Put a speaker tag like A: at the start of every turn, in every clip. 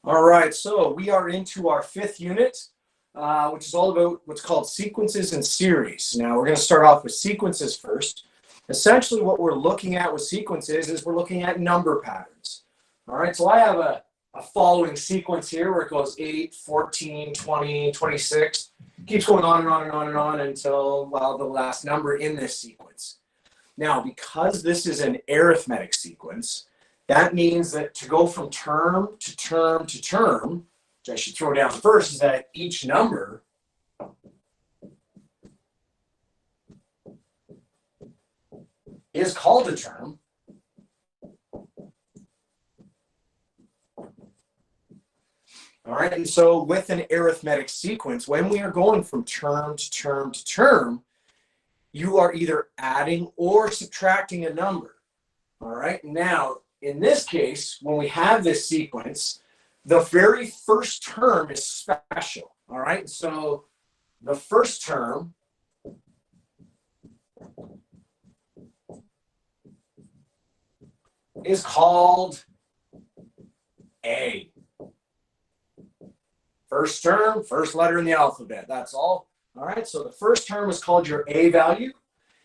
A: All right, so we are into our fifth unit, which is all about what's called sequences and series. Now we're going to start off with sequences first. Essentially what we're looking at with sequences is we're looking at number patterns. All right, so I have a following sequence here where it goes 8, 14, 20, 26. Keeps going on and on and on and on until, well, the last number in this sequence. Now, because this is an arithmetic sequence, that means that to go from term to term to term, which I should throw down first, is that each number is called a term. All right, and so with an arithmetic sequence, when we are going from term to term to term, you are either adding or subtracting a number. All right, now, in this case, when we have this sequence, the very first term is special. All right, so the first term is called A. First term, first letter in the alphabet, that's all. All right, so the first term is called your A value.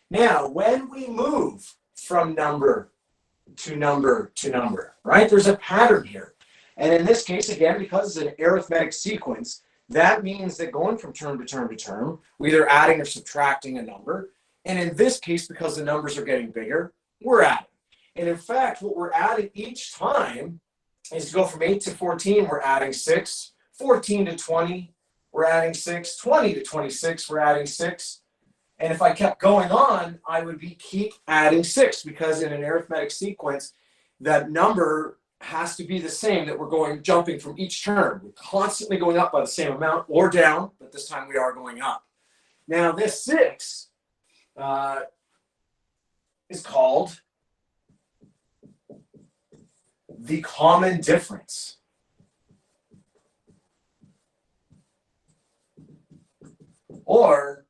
A: Now, when we move from number to number to number, right, there's a pattern here. And in this case, again, because it's an arithmetic sequence, that means that going from term to term to term, we're either adding or subtracting a number. And in this case, because the numbers are getting bigger, we're adding. And in fact, what we're adding each time is to go from 8 to 14, we're adding 6. 14 to 20, we're adding 6. 20 to 26, we're adding 6. And if I kept going on, I would keep adding 6, because in an arithmetic sequence, that number has to be the same, that we're jumping from each term. We're constantly going up by the same amount or down, but this time we are going up. Now this 6 is called the common difference. Or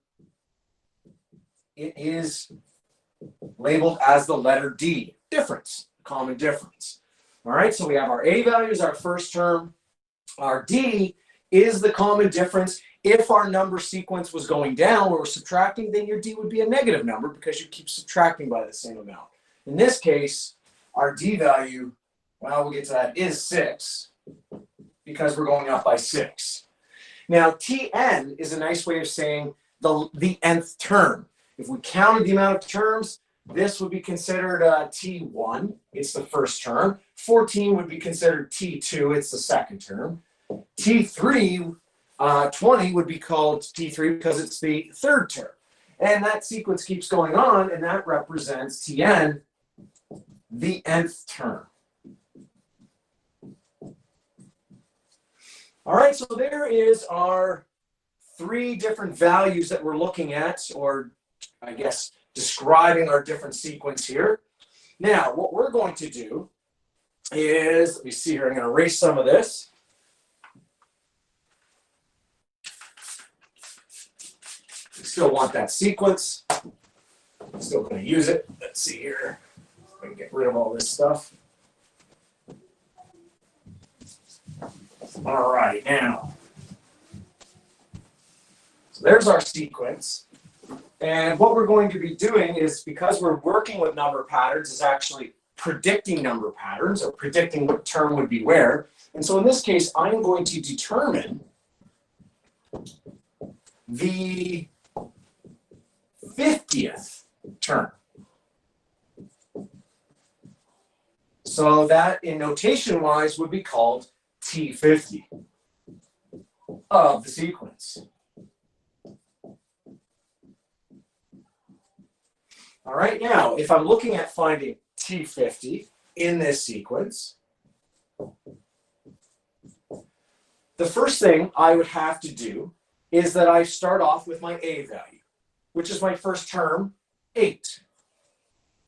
A: it is labeled as the letter D, difference, common difference. All right, so we have our A value is our first term. Our D is the common difference. If our number sequence was going down or we're subtracting, then your D would be a negative number because you keep subtracting by the same amount. In this case, our D value, well, we'll get to that, is 6 because we're going up by 6. Now, Tn is a nice way of saying the nth term. If we counted the amount of terms, this would be considered T1. It's the first term. 14 would be considered T2. It's the second term. T3, 20 would be called T3 because it's the third term. And that sequence keeps going on, and that represents Tn, the nth term. All right, so there is our 3 different values that we're looking at, or I guess describing our different sequence here. Now, what we're going to do is, let me see here, I'm going to erase some of this. We still want that sequence. I'm still going to use it. Let's see here. I can get rid of all this stuff. All right, now, so there's our sequence. And what we're going to be doing is, because we're working with number patterns, is actually predicting number patterns or predicting what term would be where. And so in this case, I'm going to determine the 50th term. So that, in notation-wise, would be called T50 of the sequence. All right, now, if I'm looking at finding T50 in this sequence, the first thing I would have to do is that I start off with my A value, which is my first term, 8.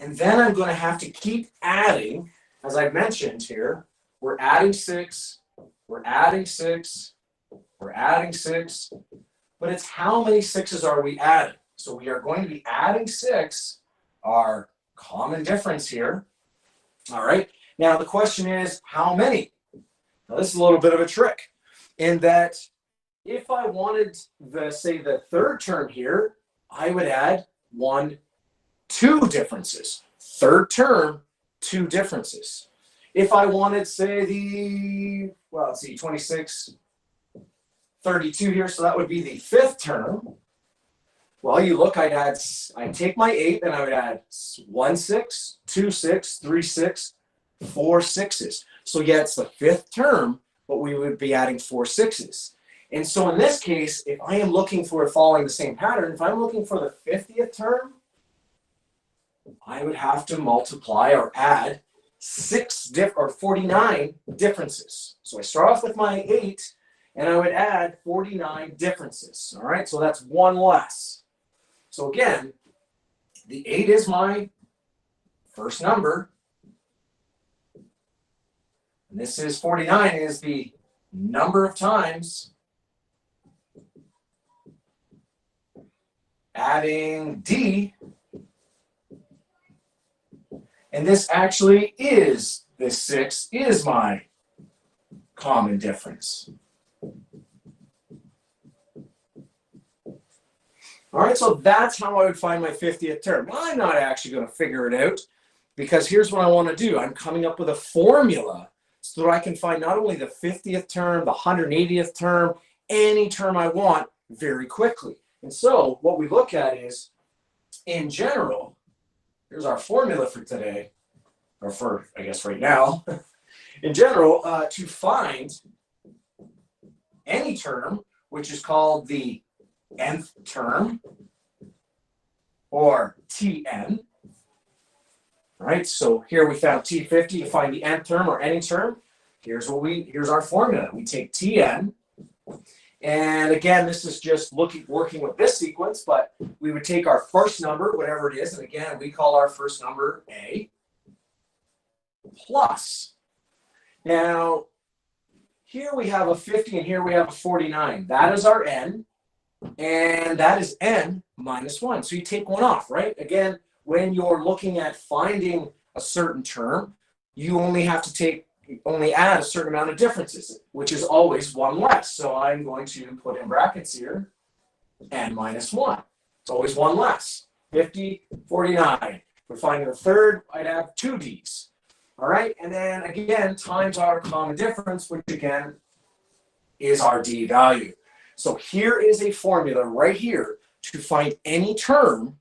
A: And then I'm going to have to keep adding, as I mentioned here, we're adding 6, we're adding 6, we're adding 6, but it's how many 6s are we adding? So we are going to be adding 6, our common difference here. All right, now the question is how many? Now this is a little bit of a trick in that if I wanted say the third term here, I would add 1, 2 differences. Third term, 2 differences. If I wanted, say, let's see, 26, 32 here, so that would be the 5th term. Well, you look, I'd take my 8 and I would add 1 6, 2 6, 3 6, 4 6s. So yeah, it's the 5th term, but we would be adding 4 6s. And so in this case, if I am looking for following the same pattern, if I'm looking for the 50th term, I would have to multiply or add 49 differences. So I start off with my 8 and I would add 49 differences. All right, so that's 1 less. So again, the 8 is my first number. And this is 49 is the number of times adding D. And this actually is, this 6 is my common difference. All right, so that's how I would find my 50th term. Well, I'm not actually going to figure it out because here's what I want to do. I'm coming up with a formula so that I can find not only the 50th term, the 180th term, any term I want very quickly. And so what we look at is, in general, here's our formula for today, or for, I guess, right now. In general, to find any term, which is called the nth term, or Tn. All right, so here we found T50 to find the nth term or any term. Here's our formula. We take Tn, and again, this is just working with this sequence, but we would take our first number, whatever it is, and again, we call our first number A, plus. Now, here we have a 50 and here we have a 49. That is our n, and that is n minus 1. So you take 1 off, right? Again, when you're looking at finding a certain term, you only have to add a certain amount of differences, which is always 1 less. So I'm going to put in brackets here, n minus 1. It's always 1 less. 50, 49. We're finding the third, I'd have 2 Ds. All right, and then again, times our common difference, which again is our D value. So here is a formula right here to find any term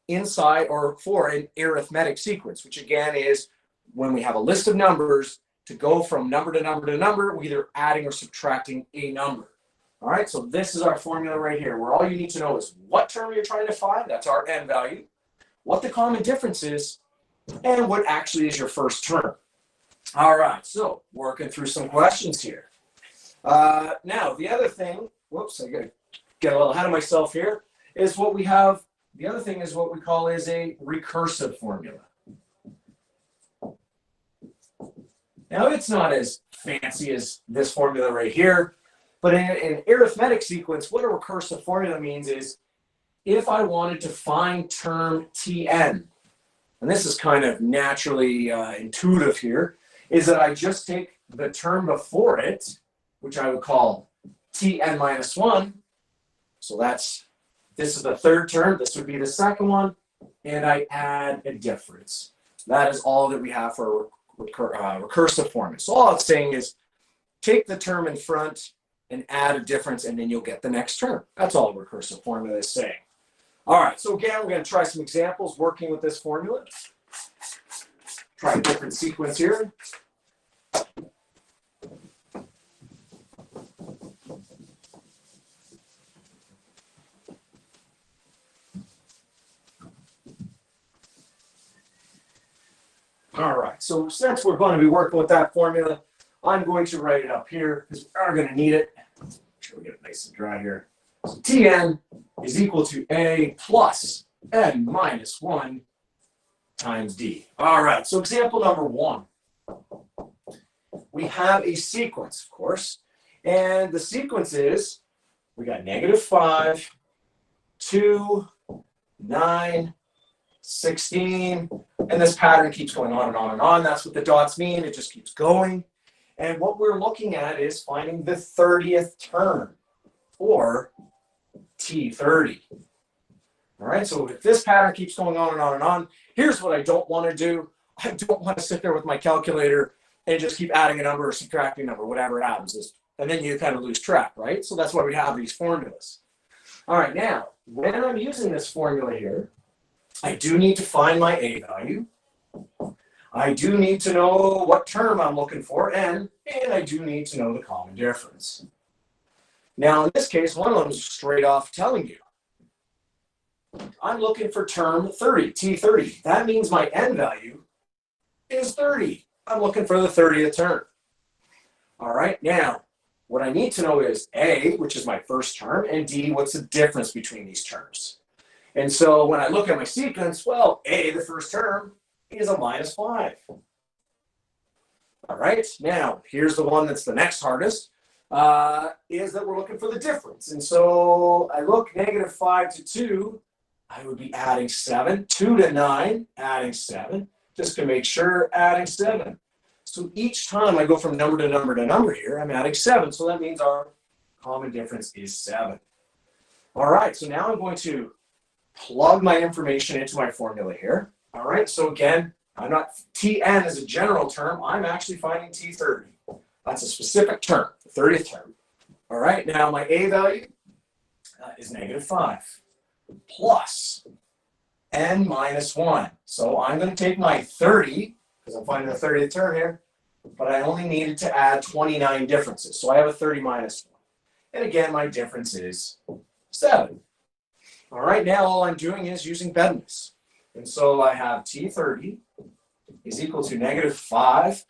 A: inside or for an arithmetic sequence, which again is when we have a list of numbers to go from number to number to number, we're either adding or subtracting a number. All right, so this is our formula right here, where all you need to know is what term you're trying to find, that's our n value, what the common difference is, and what actually is your first term. All right, so working through some questions here. Now, the other thing, whoops, I gotta get a little ahead of myself here, is what we have, the other thing is what we call is a recursive formula. Now, it's not as fancy as this formula right here, but in an arithmetic sequence, what a recursive formula means is if I wanted to find term Tn, and this is kind of naturally intuitive here, is that I just take the term before it, which I would call Tn minus 1. So this is the third term, this would be the second one, and I add a difference. That is all that we have for recursive formula. So all it's saying is take the term in front and add a difference, and then you'll get the next term. That's all a recursive formula is saying. All right, so again, we're going to try some examples working with this formula. Try a different sequence here. All right, so since we're going to be working with that formula, I'm going to write it up here because we are going to need it. Make sure we get it nice and dry here. So Tn is equal to A plus n minus 1 times D. All right, so example number 1. We have a sequence, of course, and the sequence is, we got -5, 2, 9, 16, and this pattern keeps going on and on and on. That's what the dots mean. It just keeps going. And what we're looking at is finding the 30th term, or T30. All right, so if this pattern keeps going on and on and on, here's what I don't want to do. I don't want to sit there with my calculator and just keep adding a number or subtracting a number, whatever it happens is, and then you kind of lose track, right? So that's why we have these formulas. All right, now, when I'm using this formula here, I do need to find my A value. I do need to know what term I'm looking for, and I do need to know the common difference. Now, in this case, one of them is straight off telling you, I'm looking for term 30, T30. That means my N value is 30. I'm looking for the 30th term. All right, now, what I need to know is A, which is my first term, and D, what's the difference between these terms? And so when I look at my sequence, well, A, the first term, is a -5. All right, now, here's the one that's the next hardest, is that we're looking for the difference. And so I look -5 to 2, I would be adding 7, 2 to 9, adding 7, just to make sure, adding 7. So each time I go from number to number to number here, I'm adding 7. So that means our common difference is 7. All right, so now I'm going to plug my information into my formula here. All right, so again, I'm not, Tn is a general term. I'm actually finding T30. That's a specific term, the 30th term. All right, now my A value is -5 plus N minus 1. So I'm going to take my 30, because I'm finding the 30th term here, but I only needed to add 29 differences. So I have a 30 minus 1. And again, my difference is 7. All right, now all I'm doing is using Bedness. And so I have T30 is equal to -5.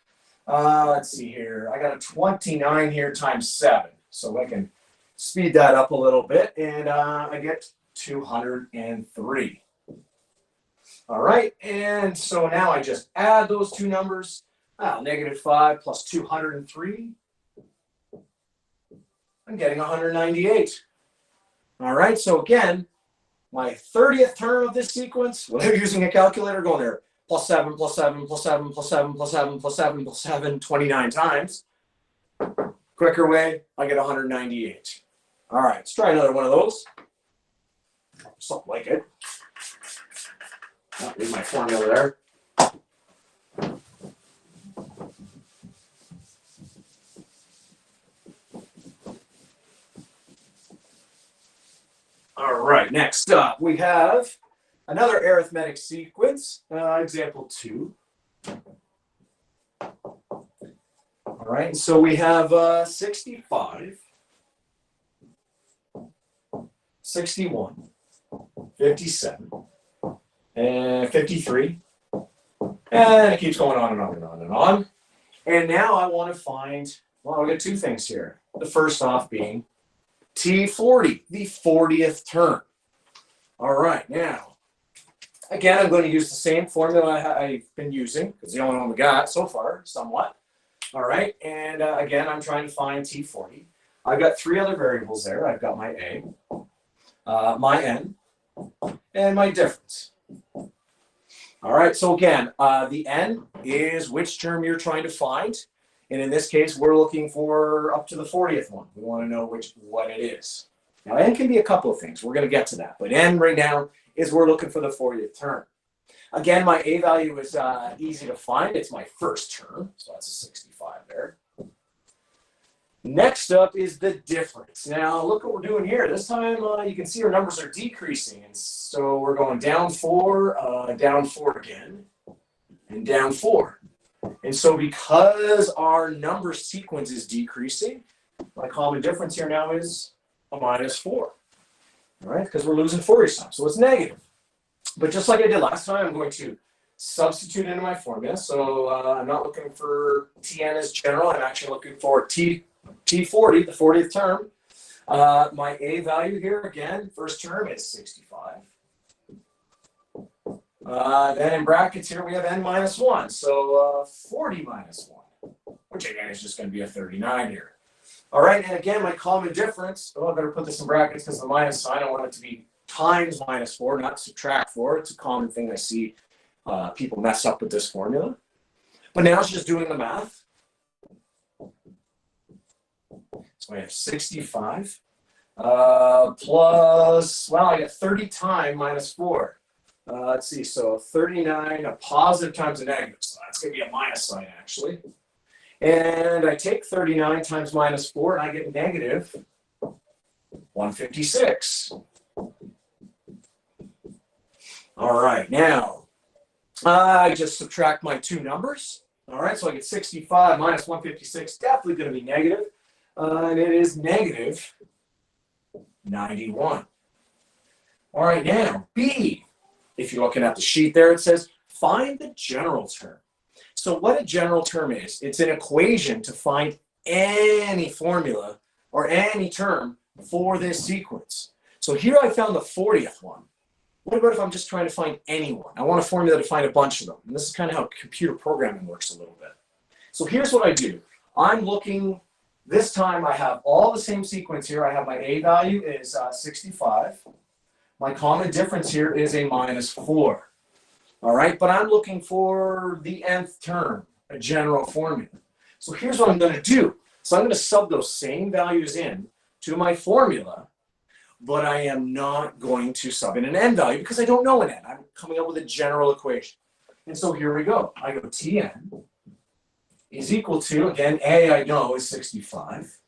A: Let's see here. I got a 29 here times 7. So I can speed that up a little bit, and I get 203. All right, and so now I just add those two numbers. -5 plus 203. I'm getting 198. All right, so again, my 30th term of this sequence, without using a calculator, going there, +7, +7, +7, +7, +7, +7, +7, 29 times. Quicker way, I get 198. All right, let's try another one of those. Something like it. Leave my formula there. All right, next up, we have another arithmetic sequence, example 2. All right, so we have 65, 61, 57, and 53, and it keeps going on and on and on and on. And now I want to find, well, I've got two things here. The first off being T40, the 40th term. All right, now, again, I'm going to use the same formula I've been using, because the only one we got so far, somewhat. All right, and again, I'm trying to find T40. I've got three other variables there. I've got my A, my N, and my difference. All right, so again, the N is which term you're trying to find. And in this case, we're looking for up to the 40th one. We want to know what it is. Now, N can be a couple of things. We're going to get to that. But N right now is we're looking for the 40th term. Again, my A value is easy to find. It's my first term. So that's a 65 there. Next up is the difference. Now, look what we're doing here. This time, you can see our numbers are decreasing. And so we're going down 4 again, and down 4. And so because our number sequence is decreasing, my common difference here now is a -4. All right, because we're losing Fourier sum, so it's negative. But just like I did last time, I'm going to substitute into my formula. So I'm not looking for Tn as general. I'm actually looking for T40, the 40th term. My A value here, again, first term is 65. Then in brackets here, we have N minus 1. So 40 minus 1, which again is just going to be a 39 here. All right, and again, my common difference, I better put this in brackets because the minus sign, I want it to be times -4, not subtract 4. It's a common thing I see people mess up with this formula. But now it's just doing the math. So I have 65 plus, well, I get 30 times minus 4. Let's see, so 39, a positive times a negative, so that's going to be a minus sign, actually. And I take 39 times minus 4, and I get negative 156. All right, now, I just subtract my two numbers. All right, so I get 65 minus 156, definitely going to be negative. And it is negative 91. All right, now, B. If you're looking at the sheet there, it says, find the general term. So what a general term is, it's an equation to find any formula or any term for this sequence. So here I found the 40th one. What about if I'm just trying to find any one? I want a formula to find a bunch of them. And this is kind of how computer programming works a little bit. So here's what I do. I'm looking, this time I have all the same sequence here. I have my A value is 65. My common difference here is a minus 4. All right, but I'm looking for the nth term, a general formula. So here's what I'm going to do. So I'm going to sub those same values in to my formula, but I am not going to sub in an n value because I don't know an n. I'm coming up with a general equation. And so here we go. I go Tn is equal to, again, A I know is 65,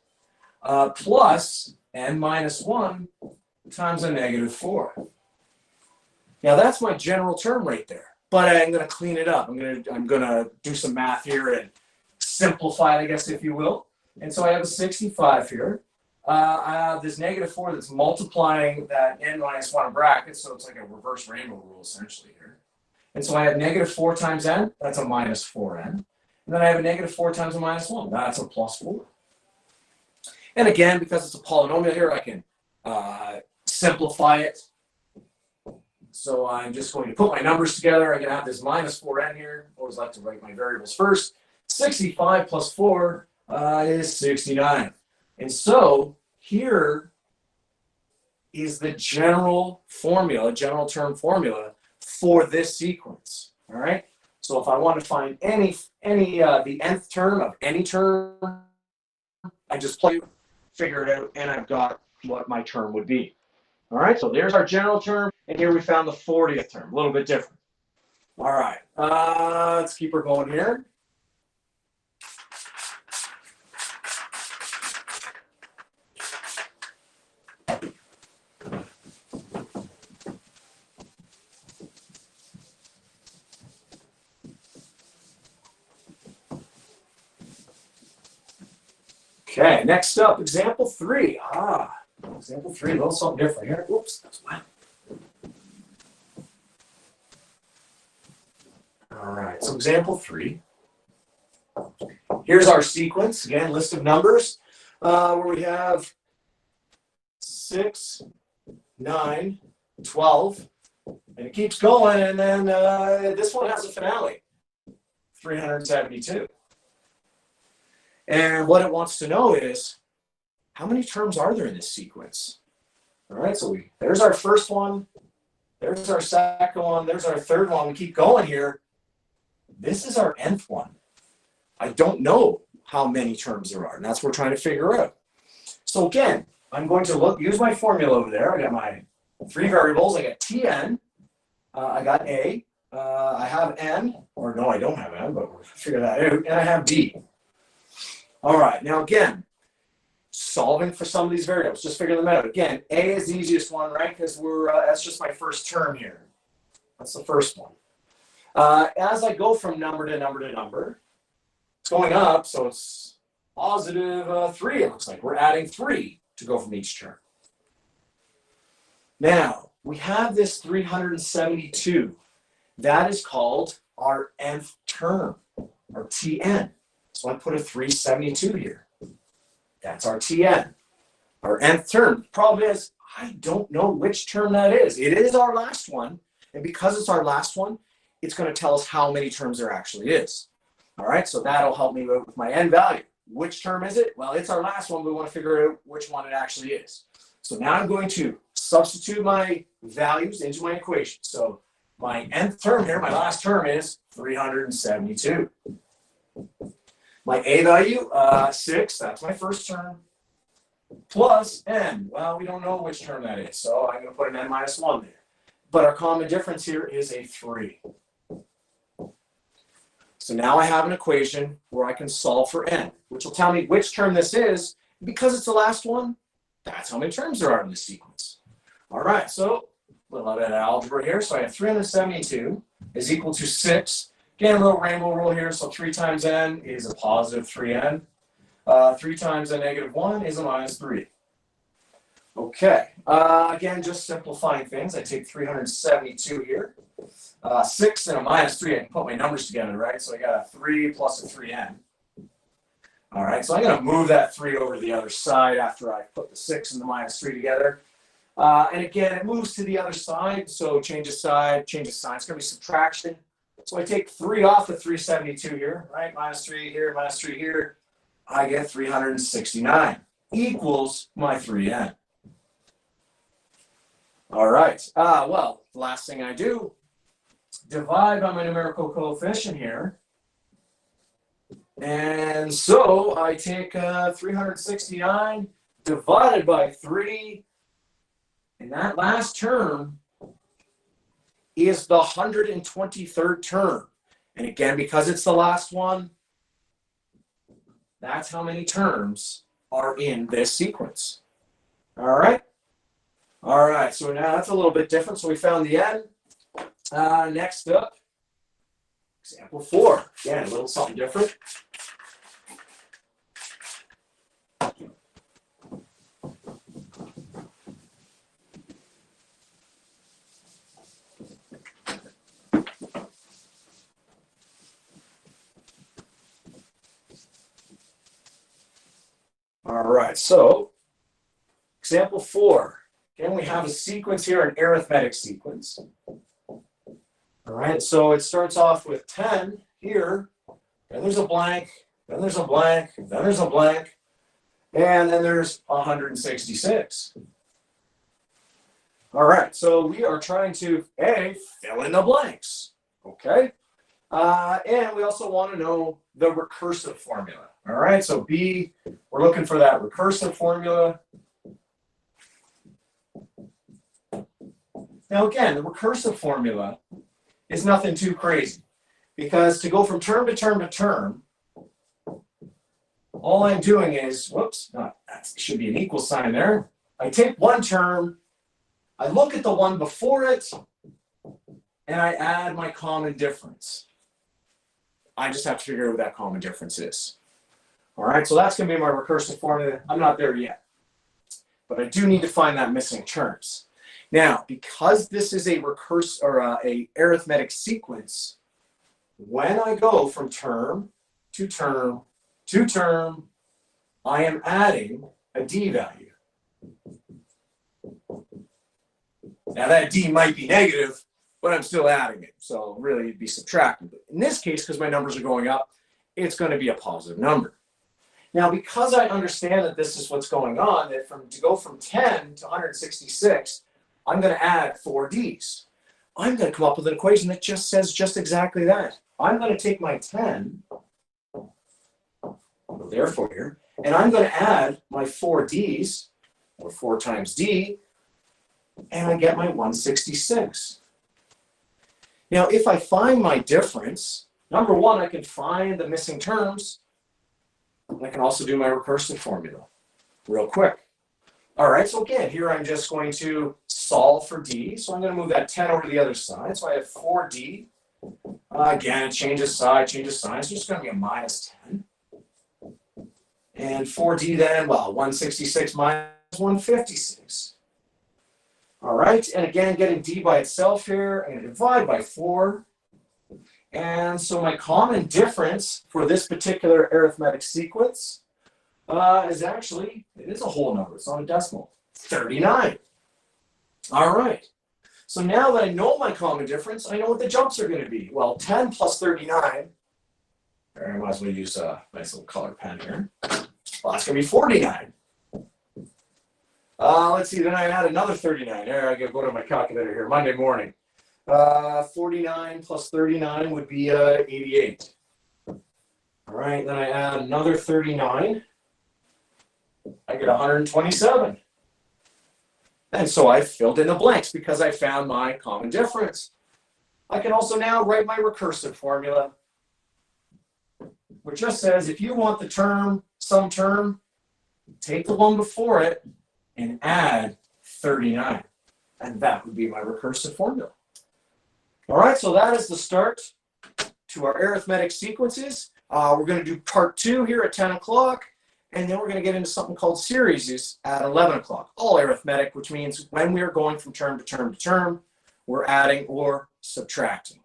A: plus n minus 1 times a negative 4. Now that's my general term right there, but I'm going to clean it up. I'm going to do some math here and simplify it, I guess, if you will. And so I have a 65 here. I have this negative 4 that's multiplying that n minus 1 in brackets, so it's like a reverse rainbow rule essentially here. And so I have negative 4 times n, that's a minus 4n. And then I have a negative 4 times a minus 1, that's a plus 4. And again, because it's a polynomial here, I can simplify it. So I'm just going to put my numbers together. I'm going to have this minus 4n here. I always like to write my variables first. 65 plus 4 is 69. And so here is the general formula, general term formula for this sequence. All right. So if I want to find the nth term of any term, I just figure it out, and I've got what my term would be. All right, so there's our general term, and here we found the 40th term, a little bit different. All right, let's keep her going here. Okay, next up, example 3. Example 3, a little something different here. Oops, that's wet. All right, so example 3. Here's our sequence, again, list of numbers, where we have 6, 9, 12, and it keeps going, and then this one has a finale, 372. And what it wants to know is, how many terms are there in this sequence? All right, so there's our first one, there's our second one, there's our third one. We keep going here. This is our nth one. I don't know how many terms there are, and that's what we're trying to figure out. So again, I'm going to use my formula over there. I got my 3 variables. I got Tn, I got A, I have n, or no, I don't have n, but we'll figure that out, and I have B. All right, now again, solving for some of these variables, just figure them out. Again, A is the easiest one, right? Because that's just my first term here. That's the first one. As I go from number to number to number, it's going up, so it's positive 3, it looks like. We're adding 3 to go from each term. Now, we have this 372. That is called our nth term, or Tn. So I put a 372 here. That's our Tn, our nth term. The problem is, I don't know which term that is. It is our last one, and because it's our last one, it's going to tell us how many terms there actually is. All right, so that'll help me with my n value. Which term is it? Well, it's our last one, but we want to figure out which one it actually is. So now I'm going to substitute my values into my equation. So my nth term here, my last term is 372. My A value, 6, that's my first term. plus n. Well, we don't know which term that is, so I'm going to put an n minus 1 there. But our common difference here is a 3. So now I have an equation where I can solve for n, which will tell me which term this is. Because it's the last one, that's how many terms there are in this sequence. All right, so a little bit of algebra here. So I have 372 is equal to 6. Again, a little rainbow rule here. So 3 times n is a positive 3n. 3 times a negative 1 is a minus 3. Okay, again, just simplifying things. I take 372 here. 6 and a minus 3, I can put my numbers together, right? So I got a 3 plus a 3n. All right, so I'm going to move that 3 over to the other side after I put the 6 and the minus 3 together. And again, it moves to the other side, so change of side, change of sign. It's going to be subtraction. So I take 3 off the 372 here, right? Minus 3 here, minus 3 here. I get 369 equals my 3n. All right, well, the last thing I do, divide by my numerical coefficient here. And so I take 369 divided by 3, and that last term is the 123rd term. And again, because it's the last one, that's how many terms are in this sequence. All right? All right, so now that's a little bit different. So we found the n. Next up, example 4. Again, a little something different. All right, so example 4. Again, we have a sequence here, an arithmetic sequence. All right, so it starts off with 10 here, then there's a blank, then there's a blank, then there's a blank, and then there's 166. All right, so we are trying to, A, fill in the blanks, okay? And we also want to know the recursive formula. All right, so B, we're looking for that recursive formula. Now again, the recursive formula is nothing too crazy, because to go from term to term to term, all I'm doing is, whoops, that should be an equal sign there. I take one term, I look at the one before it, and I add my common difference. I just have to figure out what that common difference is. All right, so that's going to be my recursive formula. I'm not there yet, but I do need to find that missing terms. Now, because this is a recursive or a arithmetic sequence, when I go from term to term to term, I am adding a d value. Now that d might be negative, but I'm still adding it. So really it'd be subtracting. But in this case, because my numbers are going up, it's going to be a positive number. Now, because I understand that this is what's going on, that to go from 10 to 166, I'm going to add 4 d's. I'm going to come up with an equation that just says just exactly that. I'm going to take my 10, therefore here, and I'm going to add my 4 d's, or 4 times d, and I get my 166. Now, if I find my difference, number one, I can find the missing terms. I can also do my recursive formula real quick. All right, so again, here I'm just going to solve for d. So I'm going to move that 10 over to the other side. So I have 4d. Again, change of side, change of sign. So it's just going to be a minus 10. And 4d then, well, 166 minus 156. All right, and again, getting d by itself here, I'm going to divide by 4. And so my common difference for this particular arithmetic sequence is actually, it is a whole number, it's not a decimal, 39. All right, so now that I know my common difference, I know what the jumps are going to be. Well, 10 plus 39, I might as well use a nice little color pen here. Well, that's going to be 49. Let's see, then I add another 39. There, I go to my calculator here, Monday morning. 49 plus 39 would be 88. All right, then I add another 39. I get 127. And so I filled in the blanks because I found my common difference. I can also now write my recursive formula, which just says if you want the term, some term, take the one before it and add 39. And that would be my recursive formula. All right, so that is the start to our arithmetic sequences. We're going to do part 2 here at 10 o'clock, and then we're going to get into something called series at 11 o'clock. All arithmetic, which means when we are going from term to term to term, we're adding or subtracting.